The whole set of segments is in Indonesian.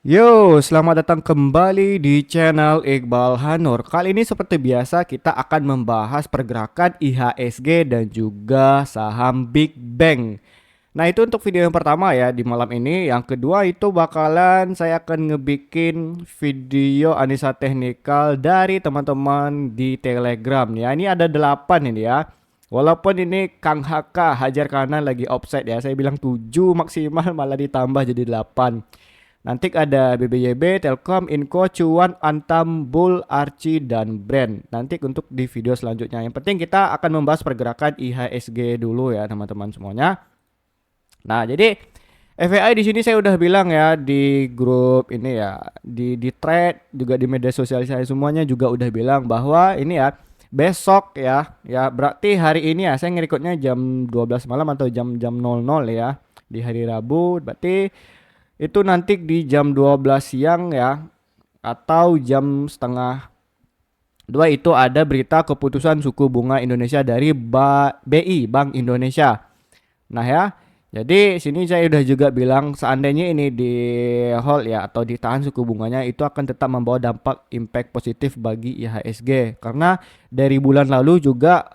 Yo, selamat datang kembali di channel Iqbal Hanur. Kali ini seperti biasa kita akan membahas pergerakan IHSG dan juga saham Big Bang. Nah, itu untuk video yang pertama ya di malam ini. Yang kedua itu bakalan saya akan ngebikin video analisa teknikal dari teman-teman di Telegram ya. Ini ada 8 ini ya. Walaupun ini Kang HK Hajar Kanan lagi offset ya. Saya bilang 7 maksimal malah ditambah jadi 8. Nanti ada BBYB, Telkom, Inco, Cuan, Antam, Bull, Archie, dan Brand. Nanti untuk di video selanjutnya. Yang penting kita akan membahas pergerakan IHSG dulu ya teman-teman semuanya. Nah, jadi FYI di sini saya udah bilang ya di grup ini ya, di thread juga di media sosial saya semuanya juga udah bilang bahwa ini ya besok ya berarti hari ini ya saya ngerekodnya jam 12 malam atau jam-jam 00 ya di hari Rabu, berarti itu nanti di jam 12 siang ya atau jam setengah dua itu ada berita keputusan suku bunga Indonesia dari BI Bank Indonesia. Nah ya, jadi sini saya udah juga bilang seandainya ini di hold ya atau ditahan suku bunganya itu akan tetap membawa dampak impact positif bagi IHSG karena dari bulan lalu juga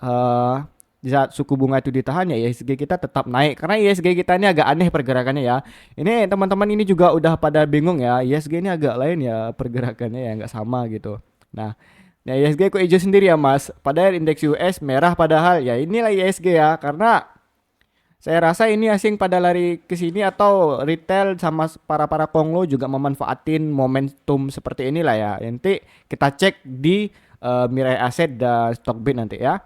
di saat suku bunga itu ditahan ya IHSG kita tetap naik karena IHSG kita ini agak aneh pergerakannya ya. Ini teman-teman ini juga udah pada bingung ya IHSG ini agak lain ya pergerakannya ya nggak sama gitu. Nah, ya IHSG kok hijau sendiri ya Mas. Padahal indeks US merah padahal ya inilah IHSG ya karena saya rasa ini asing pada lari ke sini atau retail sama para konglo juga memanfaatin momentum seperti inilah ya. Nanti kita cek di Mirai Asset dan Stockbit nanti ya.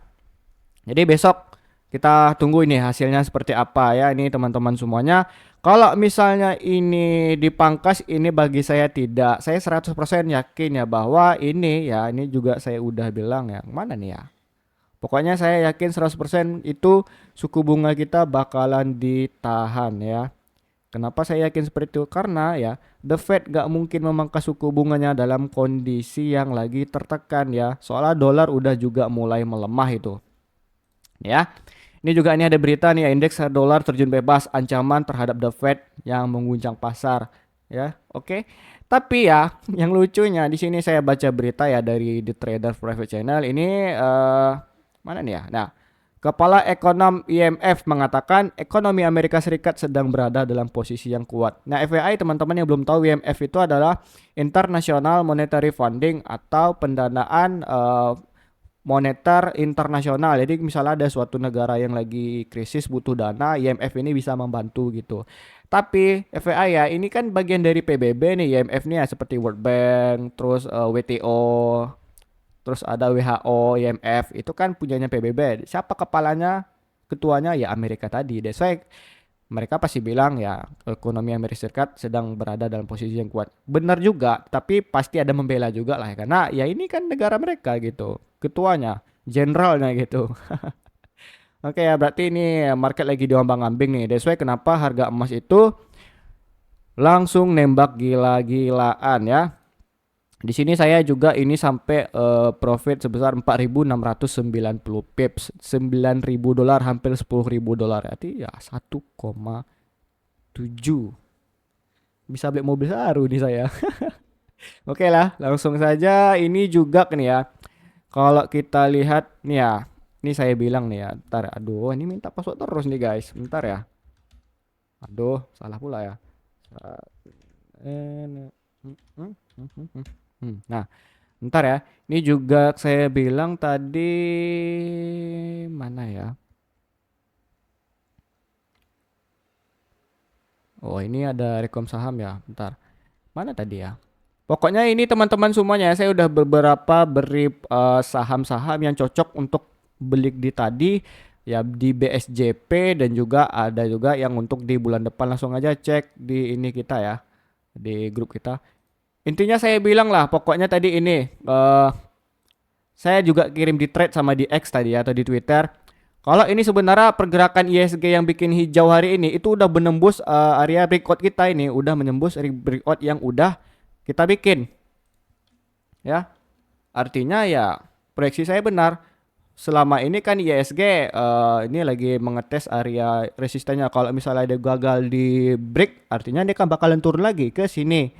Jadi besok kita tunggu ini hasilnya seperti apa ya ini teman-teman semuanya. Kalau misalnya ini dipangkas ini bagi saya tidak. Saya 100% yakin ya bahwa ini ya ini juga saya udah bilang ya. Mana nih ya? Pokoknya saya yakin 100% itu suku bunga kita bakalan ditahan ya. Kenapa saya yakin seperti itu? Karena ya The Fed gak mungkin memangkas suku bunganya dalam kondisi yang lagi tertekan ya. Soalnya dolar udah juga mulai melemah itu. Ya. Ini juga ini ada berita nih ya, indeks dolar terjun bebas ancaman terhadap The Fed yang mengguncang pasar ya. Oke. Tapi ya yang lucunya di sini saya baca berita ya dari The Trader Private Channel ini mana nih ya? Nah, Kepala Ekonom IMF mengatakan ekonomi Amerika Serikat sedang berada dalam posisi yang kuat. Nah, FYI teman-teman yang belum tahu IMF itu adalah International Monetary Funding atau pendanaan moneter internasional. Jadi misalnya ada suatu negara yang lagi krisis butuh dana, IMF ini bisa membantu gitu. Tapi FYI ya, ini kan bagian dari PBB nih IMF nih ya seperti World Bank, terus WTO, terus ada WHO, IMF, itu kan punyanya PBB. Siapa kepalanya? Ketuanya ya Amerika tadi. That's why mereka pasti bilang ya ekonomi Amerika Serikat sedang berada dalam posisi yang kuat. Benar juga, tapi pasti ada membela juga lah ya. Karena ya ini kan negara mereka gitu. Ketuanya, jenderalnya gitu. Oke ya berarti ini market lagi diombang-ambing nih. That's why kenapa harga emas itu langsung nembak gila-gilaan ya. Di sini saya juga ini sampai profit sebesar 4.690 pips, 9.000 dolar, hampir 10.000 dolar. Arti ya 1,7. Bisa beli mobil baru nih saya. Oke lah, langsung saja ini juga nih ya. Kalau kita lihat nih ya, ini saya bilang nih ya, bentar, aduh, ini minta password terus nih guys, bentar ya. Aduh, salah pula ya. Nah, ntar ya. Ini juga saya bilang tadi mana ya? Oh, ini ada rekom saham ya. Bentar. Mana tadi ya? Pokoknya ini teman-teman semuanya saya udah beberapa beri saham-saham yang cocok untuk beli di tadi ya di BSJP dan juga ada juga yang untuk di bulan depan langsung aja cek di ini kita ya di grup kita. Intinya saya bilang lah pokoknya tadi ini saya juga kirim di thread sama di X tadi ya, atau di Twitter. Kalau ini sebenarnya pergerakan ISG yang bikin hijau hari ini itu udah menembus area breakout kita ini, udah menembus breakout yang udah kita bikin. Ya. Artinya ya proyeksi saya benar. Selama ini kan ISG ini lagi mengetes area resistennya. Kalau misalnya dia gagal di break, artinya dia kan bakalan turun lagi ke sini.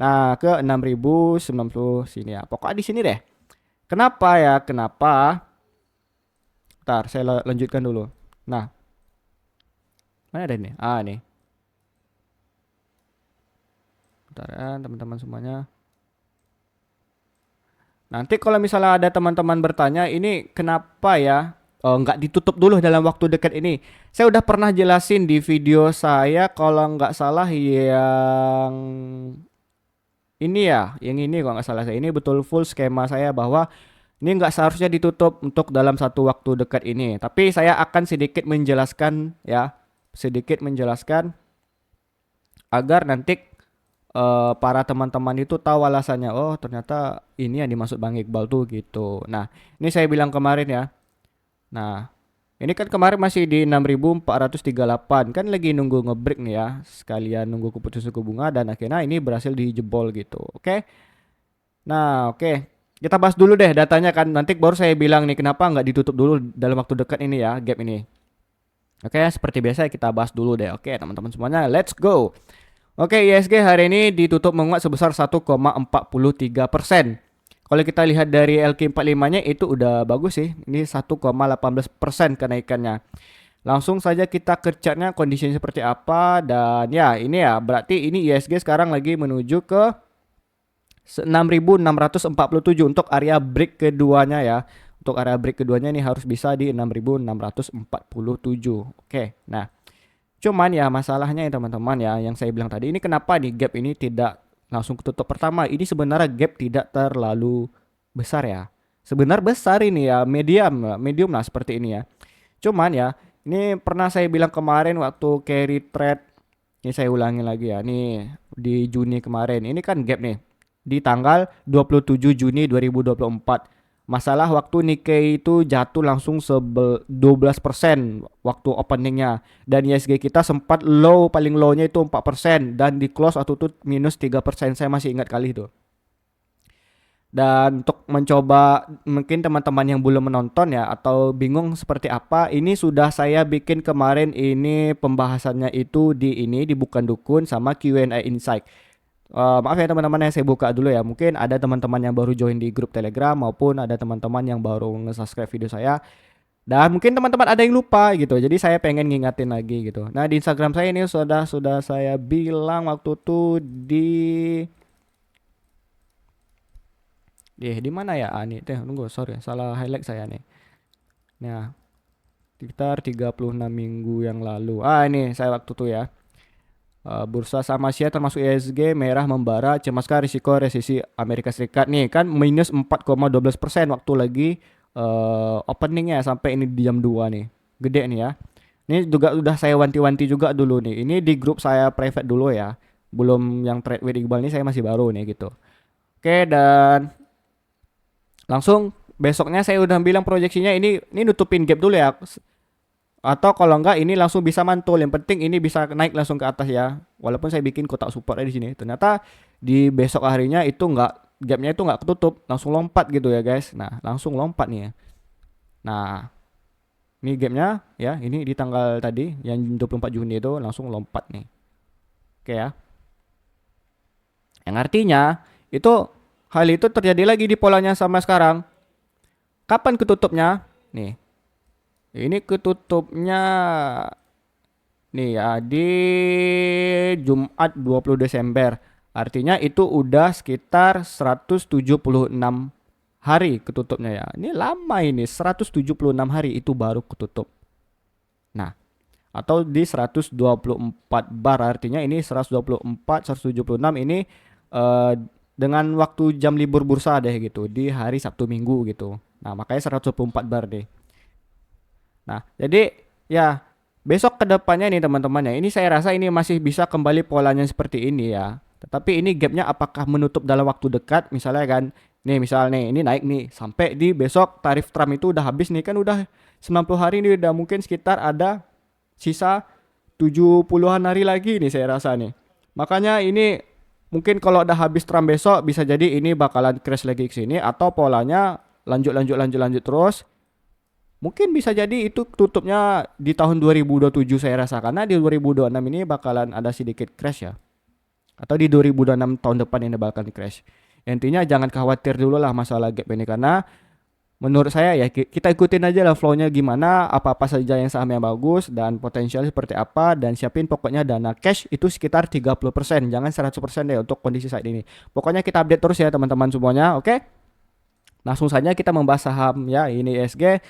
Nah, ke 6090 sini ya. Pokoknya di sini deh. Kenapa ya? Kenapa? Ntar saya lanjutkan dulu. Nah, mana ada nih? Ah, nih. Bentar ya, teman-teman semuanya. Nanti kalau misalnya ada teman-teman bertanya, ini kenapa ya nggak ditutup dulu dalam waktu dekat ini? Saya udah pernah jelasin di video saya kalau nggak salah yang ini ya, yang ini kalau nggak salah saya ini betul full skema saya bahwa ini nggak seharusnya ditutup untuk dalam satu waktu dekat ini. Tapi saya akan sedikit menjelaskan ya, sedikit menjelaskan agar nanti para teman-teman itu tahu alasannya. Oh, ternyata ini yang dimaksud Bang Iqbal tuh gitu. Nah, ini saya bilang kemarin ya. Nah, ini kan kemarin masih di 6438 kan lagi nunggu ngebreak nih ya. Sekalian nunggu keputusan suku bunga dan akhirnya ini berhasil dijebol gitu. Oke. Nah, oke. Kita bahas dulu deh datanya kan. Nanti baru saya bilang nih kenapa nggak ditutup dulu dalam waktu dekat ini ya, gap ini. Oke, seperti biasa kita bahas dulu deh. Oke, teman-teman semuanya, let's go. Oke, ISG hari ini ditutup menguat sebesar 1,43%. Kalau kita lihat dari LQ45-nya itu udah bagus sih. Ini 1,18% kenaikannya. Langsung saja kita ke chartnya kondisinya seperti apa. Dan ya ini ya berarti ini ISG sekarang lagi menuju ke 6647 untuk area break keduanya ya. Untuk area break keduanya ini harus bisa di 6647. Oke, nah cuman ya masalahnya ya teman-teman ya yang saya bilang tadi ini kenapa nih gap ini tidak langsung ketutup. Pertama ini sebenarnya gap tidak terlalu besar ya. Sebenarnya besar ini ya, medium lah seperti ini ya. Cuman ya ini pernah saya bilang kemarin waktu carry trade. Ini saya ulangi lagi ya. Nih di Juni kemarin ini kan gap nih di tanggal 27 Juni 2024. Masalah waktu Nikkei itu jatuh langsung 12% waktu openingnya. Dan ISG kita sempat low, paling low-nya itu 4%. Dan di close waktu itu minus 3%. Saya masih ingat kali itu. Dan untuk mencoba mungkin teman-teman yang belum menonton ya atau bingung seperti apa, ini sudah saya bikin kemarin ini pembahasannya itu di Bukan Dukun sama Q&A Insight. Maaf ya teman-teman yang saya buka dulu ya. Mungkin ada teman-teman yang baru join di grup Telegram maupun ada teman-teman yang baru nge-subscribe video saya. Dan mungkin teman-teman ada yang lupa gitu. Jadi saya pengen ngingatin lagi gitu. Nah, di Instagram saya ini sudah saya bilang waktu itu di mana ya? Nih, tunggu, sorry, salah highlight saya nih. Nah, sekitar 36 minggu yang lalu. Ini saya waktu itu ya. Bursa saham Asia termasuk ISG merah membara, cemaskan risiko resesi Amerika Serikat nih kan minus 4,12% waktu lagi openingnya sampai ini di jam 2 nih. Gede nih ya. Ini juga udah saya wanti-wanti juga dulu nih. Ini di grup saya private dulu ya. Belum yang trade with Iqbal ini saya masih baru nih gitu. Oke, dan langsung besoknya saya udah bilang proyeksinya ini nutupin gap dulu ya. Atau kalau enggak ini langsung bisa mantul. Yang penting ini bisa naik langsung ke atas ya. Walaupun saya bikin kotak support di sini. Ternyata di besok harinya itu enggak, gapnya itu enggak ketutup, langsung lompat gitu ya guys. Nah, langsung lompat nih ya. Nah, ini gapnya ya, ini di tanggal tadi yang 24 Juni itu langsung lompat nih. Oke ya. Yang artinya itu hal itu terjadi lagi di polanya sama sekarang. Kapan ketutupnya? Nih. Ini ketutupnya nih ya di Jumat 20 Desember. Artinya itu udah sekitar 176 hari ketutupnya ya. Ini lama ini, 176 hari itu baru ketutup. Nah, atau di 124 bar artinya ini 124 176 ini dengan waktu jam libur bursa deh gitu di hari Sabtu Minggu gitu. Nah, makanya 124 bar deh. Nah, jadi ya besok ke depannya nih teman-teman ya. Ini saya rasa ini masih bisa kembali polanya seperti ini ya. Tetapi ini gapnya apakah menutup dalam waktu dekat misalnya kan. Nih misal nih ini naik nih sampai di besok tarif Trump itu udah habis nih kan udah 90 hari ini udah mungkin sekitar ada sisa 70-an hari lagi nih saya rasa nih. Makanya ini mungkin kalau udah habis Trump besok bisa jadi ini bakalan crash lagi ke sini atau polanya lanjut terus. Mungkin bisa jadi itu tutupnya di tahun 2027 saya rasa karena di 2026 ini bakalan ada sedikit crash ya. atau di 2026 tahun depan ini bakal crash. Intinya jangan khawatir dulu lah masalah gap ini, karena menurut saya ya kita ikutin aja lah flow-nya gimana, apa-apa saja yang saham yang bagus dan potensial seperti apa, dan siapin pokoknya dana cash itu sekitar 30%, jangan 100% deh untuk kondisi saat ini. Pokoknya kita update terus ya teman-teman semuanya, oke? Langsung saja kita membahas saham ya, ini ISG.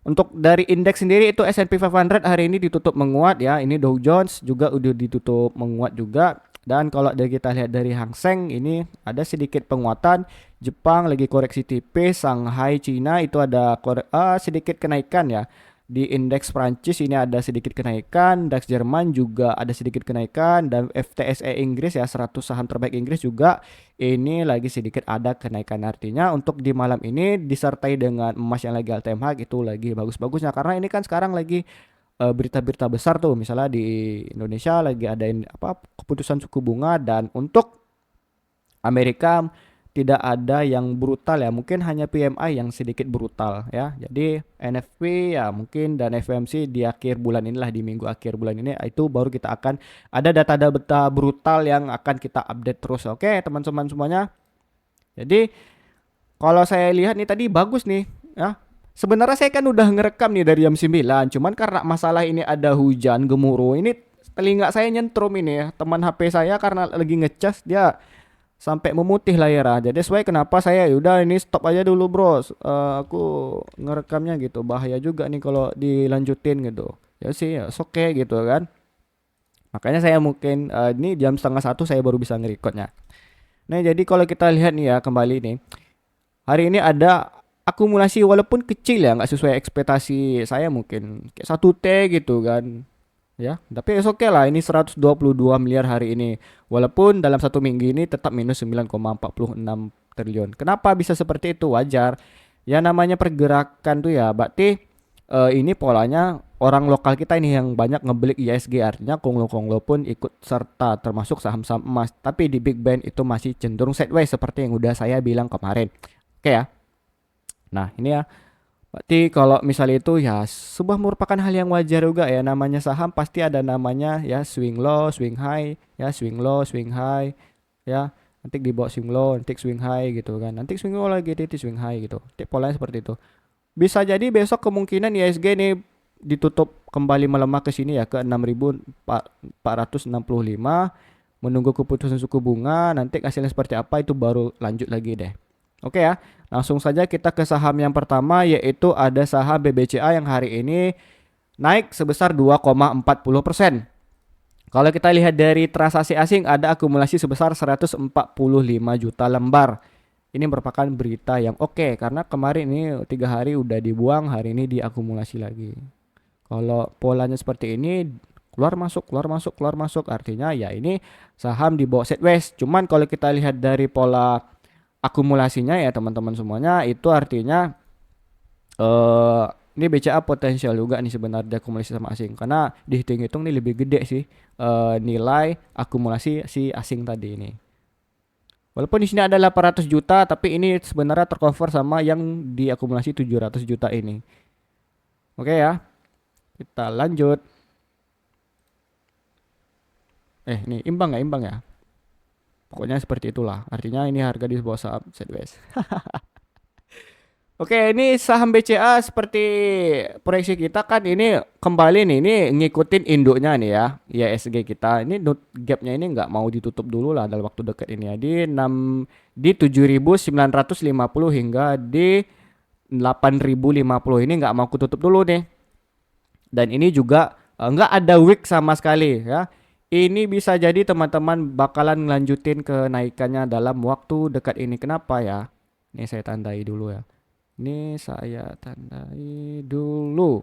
Untuk dari indeks sendiri itu S&P 500 hari ini ditutup menguat ya. Ini Dow Jones juga udah ditutup menguat juga. Dan kalau kita lihat dari Hang Seng ini ada sedikit penguatan. Jepang lagi koreksi tipis, Shanghai Cina itu ada sedikit kenaikan ya. Di indeks Prancis ini ada sedikit kenaikan, DAX Jerman juga ada sedikit kenaikan, dan FTSE Inggris ya 100 saham terbaik Inggris juga ini lagi sedikit ada kenaikan. Artinya untuk di malam ini disertai dengan emas yang lagi all time high itu lagi bagus-bagusnya, karena ini kan sekarang lagi berita-berita besar tuh, misalnya di Indonesia lagi ada keputusan suku bunga, dan untuk Amerika tidak ada yang brutal ya, mungkin hanya PMI yang sedikit brutal ya. Jadi NFP ya mungkin dan FOMC di akhir bulan inilah, di minggu akhir bulan ini itu baru kita akan ada data-data brutal yang akan kita update terus. Oke, teman-teman semuanya. Jadi kalau saya lihat nih tadi bagus nih ya. Sebenarnya saya kan udah ngerekam nih dari jam 9, cuman karena masalah ini ada hujan gemuruh, ini telinga saya nyentrum ini ya. Teman HP saya karena lagi ngecas dia sampai memutih layarnya. Jadi sesuai kenapa saya udah ini stop aja dulu bro. Aku ngerekamnya gitu. Bahaya juga nih kalau dilanjutin gitu. Ya sih ya oke gitu kan. Makanya saya mungkin ini jam setengah satu saya baru bisa ngerekodnya. Nah jadi kalau kita lihat nih ya kembali nih. Hari ini ada akumulasi walaupun kecil ya, nggak sesuai ekspektasi saya, mungkin kayak 1T gitu kan. Ya, tapi oke lah, ini 122 miliar hari ini. Walaupun dalam satu minggu ini tetap minus 9,46 triliun. Kenapa bisa seperti itu? Wajar. Ya namanya pergerakan tuh ya, berarti ini polanya orang lokal kita ini yang banyak ngebeli ISG, artinya konglo-konglo pun ikut serta termasuk saham-saham emas. Tapi di Big Bang itu masih cenderung sideways seperti yang udah saya bilang kemarin. Oke ya. Nah, ini ya. Berarti kalau misalnya itu ya sebuah merupakan hal yang wajar juga ya, namanya saham pasti ada namanya ya swing low, swing high, ya swing low, swing high, ya nanti di bawah swing low, nanti swing high gitu kan, nanti swing low lagi, nanti swing high gitu, nanti polanya seperti itu. Bisa jadi besok kemungkinan ISG ini ditutup kembali melemah ke sini ya ke 6.465, menunggu keputusan suku bunga, nanti hasilnya seperti apa itu baru lanjut lagi deh. Oke ya, langsung saja kita ke saham yang pertama, yaitu ada saham BBCA yang hari ini naik sebesar 2,40%. Kalau kita lihat dari transaksi asing ada akumulasi sebesar 145 juta lembar. Ini merupakan berita yang oke, karena kemarin ini 3 hari udah dibuang, hari ini diakumulasi lagi. Kalau polanya seperti ini keluar masuk keluar masuk keluar masuk, artinya ya ini saham di bawah sideways. Cuman kalau kita lihat dari pola akumulasinya ya teman-teman semuanya, itu artinya ini BCA potensial juga nih sebenarnya akumulasi sama asing, karena dihitung-hitung nih lebih gede sih nilai akumulasi si asing tadi ini. Walaupun di sini ada 800 juta, tapi ini sebenarnya tercover sama yang diakumulasi 700 juta ini. Oke ya, kita lanjut. Ini imbang ya, imbang ya. Pokoknya seperti itulah. Artinya ini harga di bawah saham sideways. Oke, ini saham BCA seperti proyeksi kita kan ini kembali nih, ini ngikutin induknya nih ya, ISG kita. Ini gapnya ini nggak mau ditutup dulu lah dalam waktu dekat ini ya, di 7.950 hingga di 8.050 ini nggak mau kututup dulu nih. Dan ini juga nggak ada wick sama sekali ya. Ini bisa jadi teman-teman bakalan ngelanjutin kenaikannya dalam waktu dekat ini. Kenapa ya? Ini saya tandai dulu ya. Ini saya tandai dulu.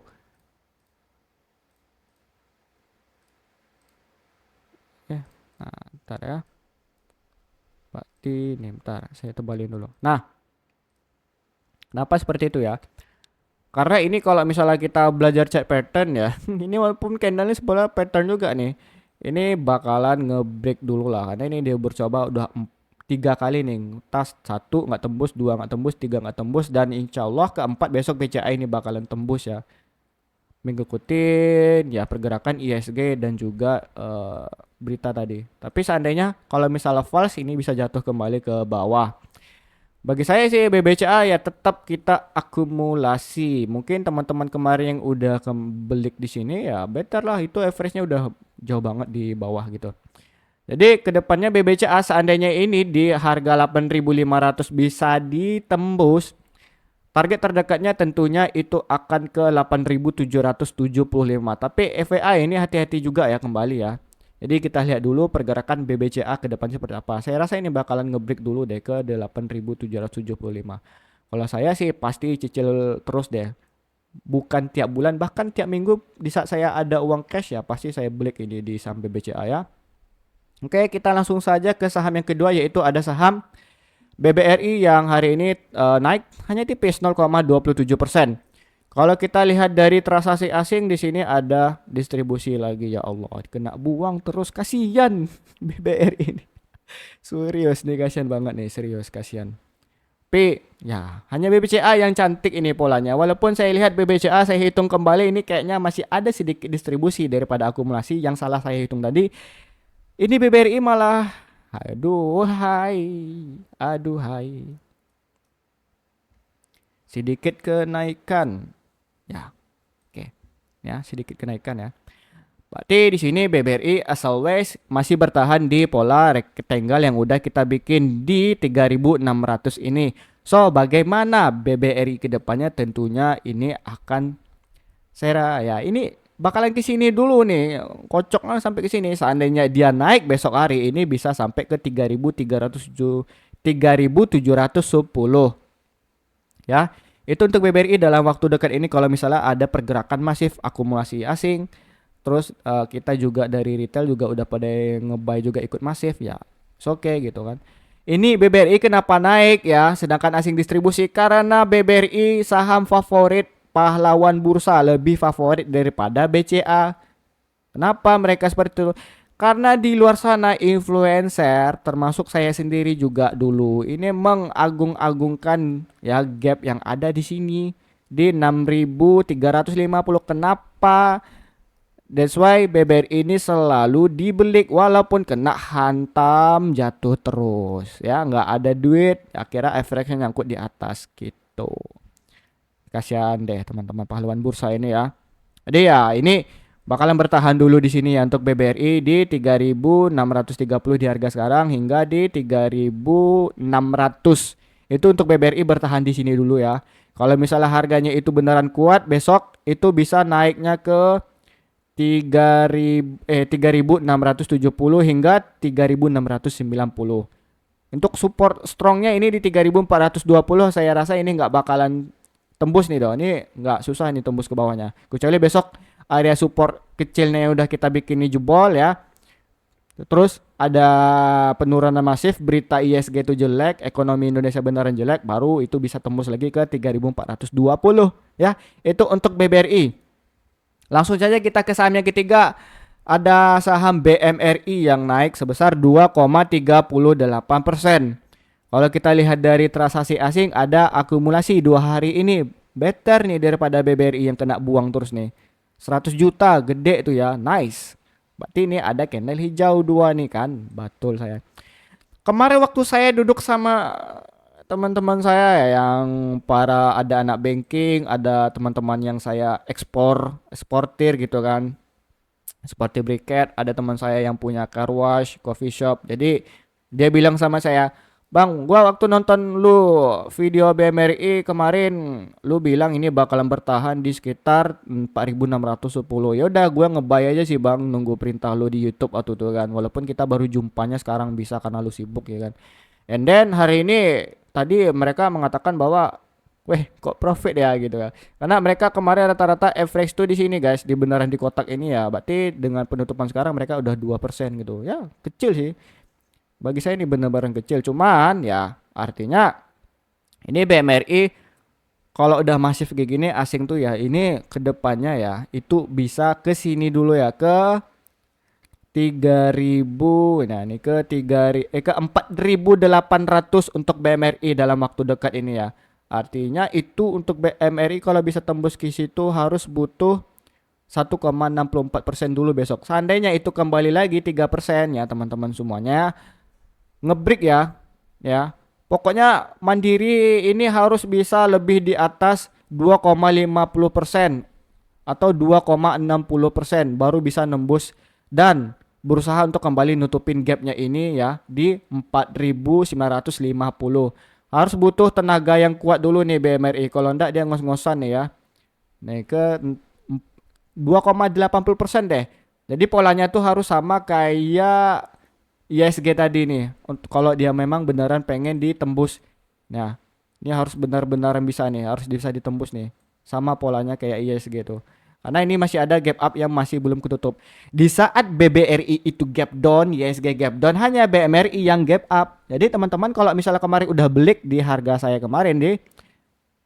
Nah, ntar ya. Berarti ini bentar, saya tebalin dulu. Nah, kenapa seperti itu ya? Karena ini kalau misalnya kita belajar chart pattern ya, ini walaupun candlenya sebenarnya pattern juga nih, ini bakalan ngebreak dulu lah, karena ini dia bercoba udah 3 kali nih, tas 1 nggak tembus, 2 nggak tembus, 3 nggak tembus, dan insya Allah keempat besok BCA ini bakalan tembus ya. mengikutin ya pergerakan ISG dan juga berita tadi. Tapi seandainya kalau misalnya false ini bisa jatuh kembali ke bawah. Bagi saya sih BBCA ya tetap kita akumulasi. Mungkin teman-teman kemarin yang udah kebelik di sini ya better lah, itu average-nya udah jauh banget di bawah gitu. Jadi kedepannya BBCA seandainya ini di harga 8.500 bisa ditembus, target terdekatnya tentunya itu akan ke 8.775. Tapi FYI ini hati-hati juga ya kembali ya. Jadi kita lihat dulu pergerakan BBCA ke depan seperti apa. Saya rasa ini bakalan ngebreak dulu deh ke 8.775. Kalau saya sih pasti cicil terus deh. Bukan tiap bulan, bahkan tiap minggu di saat saya ada uang cash ya pasti saya beli ini di saham BBCA ya. Oke, kita langsung saja ke saham yang kedua, yaitu ada saham BBRI yang hari ini naik hanya tipis 0,27%. Kalau kita lihat dari transaksi asing di sini ada distribusi lagi, ya Allah, kena buang terus, kasihan BBRI ini. Serius nih, kasihan banget nih, serius kasihan. P ya, hanya BBCA yang cantik ini polanya. Walaupun saya lihat BBCA saya hitung kembali ini kayaknya masih ada sedikit distribusi daripada akumulasi yang salah saya hitung tadi. Ini BBRI malah aduh hai. Sedikit kenaikan. Ya, oke. Ya, sedikit kenaikan ya. Berarti di sini BBRI as always masih bertahan di pola rectangle yang udah kita bikin di 3.600 ini. So, bagaimana BBRI ke depannya? Tentunya ini akan ya ini bakalan ke sini dulu nih. Kocok lah sampai ke sini. Seandainya dia naik besok hari ini bisa sampai ke 3.710. Ya. Itu untuk BBRI dalam waktu dekat ini kalau misalnya ada pergerakan masif akumulasi asing. Terus kita juga dari retail juga udah pada ngebuy juga ikut masif ya. Oke gitu kan. Ini BBRI kenapa naik ya, sedangkan asing distribusi? Karena BBRI saham favorit pahlawan bursa, lebih favorit daripada BCA. Kenapa mereka seperti itu? Karena di luar sana influencer termasuk saya sendiri juga dulu ini mengagung-agungkan ya gap yang ada di sini di 6.350. Kenapa? That's why BBRI ini selalu dibelik walaupun kena hantam jatuh terus ya, nggak ada duit, akhirnya efeknya nyangkut di atas gitu. Kasihan deh teman-teman pahlawan bursa ini ya. Jadi ya ini bakalan bertahan dulu di sini ya untuk BBRI di 3.630 di harga sekarang hingga di 3.600. Itu untuk BBRI bertahan di sini dulu ya. Kalau misalnya harganya itu beneran kuat besok itu bisa naiknya ke 3.670 hingga 3.690. Untuk support strongnya ini di 3.420, saya rasa ini nggak bakalan tembus nih dong. Ini nggak susah nih tembus ke bawahnya. Kecuali besok area support kecilnya yang udah kita bikin ini jebol ya. Terus ada penurunan masif, berita ISG itu jelek, ekonomi Indonesia beneran jelek, baru itu bisa tembus lagi ke 3.420 ya. Itu untuk BBRI. Langsung saja kita ke saham yang ketiga. Ada saham BMRI yang naik sebesar 2,38%. Kalau kita lihat dari transaksi asing ada akumulasi 2 hari ini. Better nih daripada BBRI yang kena buang terus nih. 100 juta gede tuh ya. Nice. Berarti ini ada candle hijau 2 nih kan. Betul saya. Kemarin waktu saya duduk sama teman-teman saya yang ada anak banking, ada teman-teman yang saya eksportir gitu kan, seperti briket, ada teman saya yang punya car wash, coffee shop. Jadi dia bilang sama saya, "Bang, gua waktu nonton lu video BMRI kemarin, lu bilang ini bakalan bertahan di sekitar 4.610. Ya udah gua ngebay aja sih, Bang, nunggu perintah lu di YouTube atau tuh kan. Walaupun kita baru jumpanya sekarang bisa karena lu sibuk ya kan." And then hari ini tadi mereka mengatakan bahwa weh kok profit ya gitu kan. Karena mereka kemarin rata-rata average tuh di sini guys, di beneran di kotak ini ya. Berarti dengan penutupan sekarang mereka udah 2% gitu. Ya, kecil sih. Bagi saya ini bener-bener kecil. Cuman ya artinya ini BMRI kalau udah masif kayak gini asing tuh ya, ini kedepannya ya itu bisa ke sini dulu ya, ke 3.000. Nah, ini ke 4.800 untuk BMRI dalam waktu dekat ini ya. Artinya itu untuk BMRI kalau bisa tembus ke situ harus butuh 1,64% dulu besok. Seandainya itu kembali lagi 3% ya teman-teman semuanya, ngebreak ya. Ya. Pokoknya Mandiri ini harus bisa lebih di atas 2,50% atau 2,60% baru bisa nembus dan berusaha untuk kembali nutupin gapnya ini ya di 4.950. Harus butuh tenaga yang kuat dulu nih BMRI. Kalau enggak dia ngos-ngosan nih ya. Naik ke 2,80% deh. Jadi polanya tuh harus sama kayak ISG tadi nih. Untuk kalau dia memang beneran pengen ditembus. Nah, ini harus benar-benar bisa nih, harus bisa ditembus nih. Sama polanya kayak ISG tuh. Karena ini masih ada gap up yang masih belum ketutup. Di saat BBRI itu gap down, ISG gap down, hanya BMRI yang gap up. Jadi teman-teman kalau misalnya kemarin udah belik di harga saya kemarin di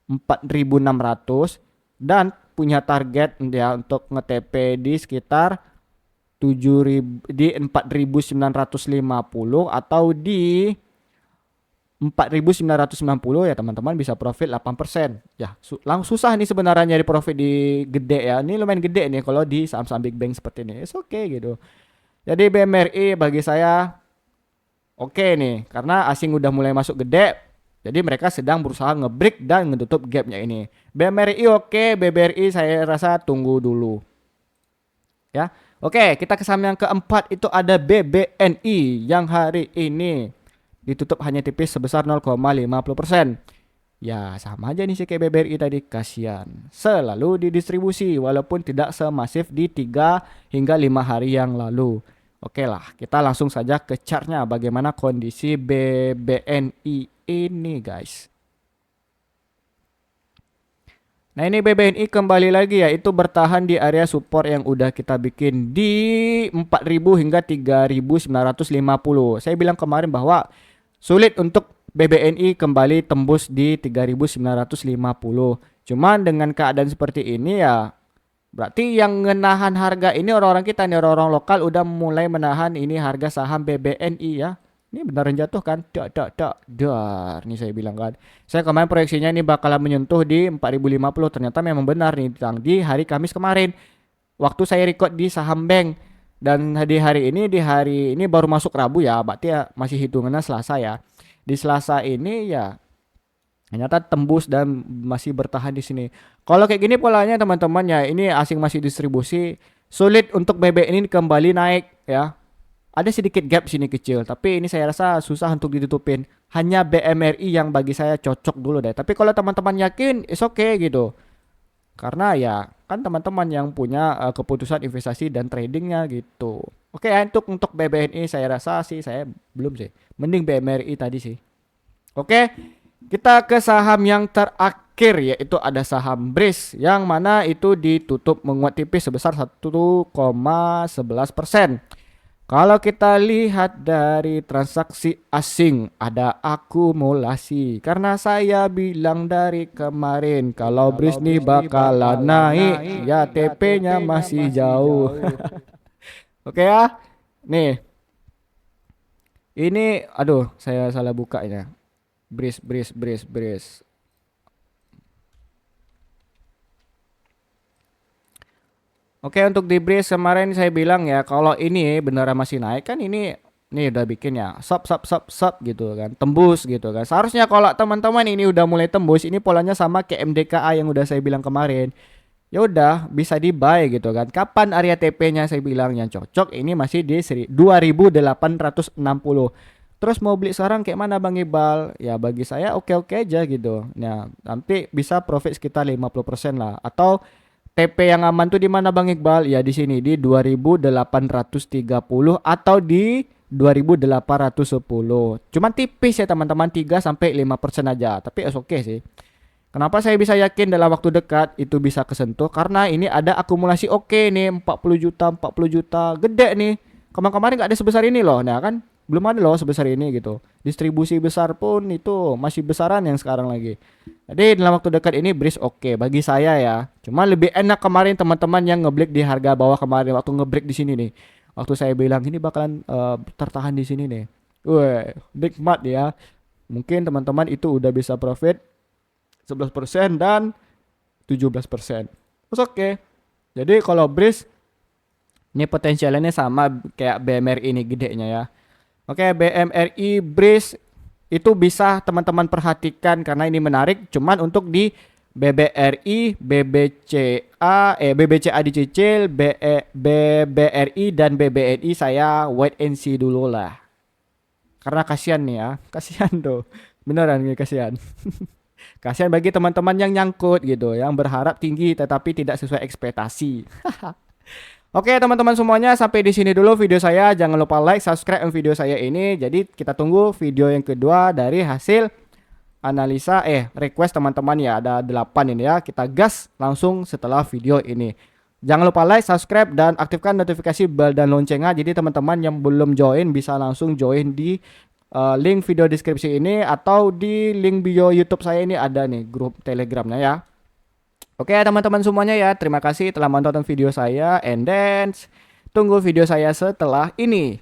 4.600 dan punya target ya untuk nge-TP di sekitar 7.000 di 4.950 atau di 4.990 ya teman-teman bisa profit 8%. Ya, langsung susah nih sebenarnya nyari profit di gede ya. Ini lumayan gede nih kalau di saham-saham big bank seperti ini. It's okay gitu. Jadi BMRI bagi saya oke nih karena asing udah mulai masuk gede. Jadi mereka sedang berusaha ngebreak dan menutup gapnya ini. BMRI oke, BBRI saya rasa tunggu dulu. Ya. Oke, kita ke saham yang keempat itu ada BBNI yang hari ini ditutup hanya tipis sebesar 0,50%. Ya sama aja nih sih kayak BBRI tadi, kasihan. Selalu didistribusi walaupun tidak semasif di 3 hingga 5 hari yang lalu. Oke lah, kita langsung saja ke chartnya bagaimana kondisi BBNI ini guys. Nah ini BBNI kembali lagi ya, itu bertahan di area support yang udah kita bikin di 4.000 hingga 3.950. Saya bilang kemarin bahwa sulit untuk BBNI kembali tembus di 3.950. Cuman dengan keadaan seperti ini ya berarti yang menahan harga ini orang-orang kita nih, orang-orang lokal udah mulai menahan ini harga saham BBNI ya. Ini beneran jatuh kan? Dar. Nih saya bilang kan. Saya kemarin proyeksinya ini bakalan menyentuh di 4.050. Ternyata memang benar nih di hari Kamis kemarin. Waktu saya record di saham bank. Dan di hari ini baru masuk Rabu ya. Berarti ya masih hitungannya Selasa ya. Di Selasa ini ya ternyata tembus dan masih bertahan di sini. Kalau kayak gini polanya teman-teman ya, ini asing masih distribusi, sulit untuk BBNI ini kembali naik ya. Ada sedikit gap sini kecil, tapi ini saya rasa susah untuk ditutupin. Hanya BMRI yang bagi saya cocok dulu deh. Tapi kalau teman-teman yakin, it's okay gitu. Karena ya kan teman-teman yang punya keputusan investasi dan tradingnya gitu. Oke ya, untuk BBNI saya rasa sih saya belum sih. Mending BMRI tadi sih. Oke, kita ke saham yang terakhir yaitu ada saham BRIS yang mana itu ditutup menguat tipis sebesar 1,11%. Kalau kita lihat dari transaksi asing ada akumulasi karena saya bilang dari kemarin kalau BRIS nih bakalan naik ya TP-nya masih jauh. Oke ya. Nih. Ini aduh saya salah bukanya. BRIS. Oke untuk di BRIS kemarin saya bilang ya kalau ini beneran masih naik kan ini nih udah bikin ya sub gitu kan, tembus gitu kan. Seharusnya kalau teman-teman ini udah mulai tembus, ini polanya sama kayak MDKA yang udah saya bilang kemarin. Ya udah bisa di buy gitu kan. Kapan area TP-nya saya bilang yang cocok ini masih di 2.860. Terus mau beli sekarang kayak mana Bang Ibal? Ya bagi saya oke-oke aja gitu. Nah, nanti bisa profit sekitar 50% lah atau TP yang aman tuh di mana Bang Iqbal? Ya di sini di 2.830 atau di 2.810. Cuman tipis ya teman-teman 3 sampai 5% aja. Tapi oke sih. Kenapa saya bisa yakin dalam waktu dekat itu bisa kesentuh? Karena ini ada akumulasi oke nih 40 juta, gede nih. Kemarin nggak ada sebesar ini loh. Nah kan belum ada loh sebesar ini gitu. Distribusi besar pun itu masih besaran yang sekarang lagi. Jadi dalam waktu dekat ini BRIS oke bagi saya ya. Cuma lebih enak kemarin teman-teman yang ngebreak di harga bawah kemarin waktu ngebreak di sini nih. Waktu saya bilang ini bakalan tertahan di sini nih. Wih, nikmat ya. Mungkin teman-teman itu udah bisa profit 11% dan 17%. Terus oke. Jadi kalau Breeze ini potensialnya sama kayak BMRI ini gedenya ya. Oke, BMRI Breeze itu bisa teman-teman perhatikan karena ini menarik. Cuman untuk di BBRI, BBCA dicicil, BBRI dan BBNI saya wait and see dulu lah. Karena kasihan nih ya, kasihan tuh. Beneran nih kasihan. Kasihan bagi teman-teman yang nyangkut gitu, yang berharap tinggi tetapi tidak sesuai ekspektasi. Oke teman-teman semuanya, sampai di sini dulu video saya. Jangan lupa like, subscribe video saya ini. Jadi kita tunggu video yang kedua dari hasil analisa request teman-teman ya. Ada 8 ini ya. Kita gas langsung setelah video ini. Jangan lupa like, subscribe dan aktifkan notifikasi bell dan loncengnya. Jadi teman-teman yang belum join bisa langsung join di link video deskripsi ini atau di link bio YouTube saya ini ada nih grup Telegramnya ya. Oke teman-teman semuanya ya, terima kasih telah menonton video saya, and then tunggu video saya setelah ini.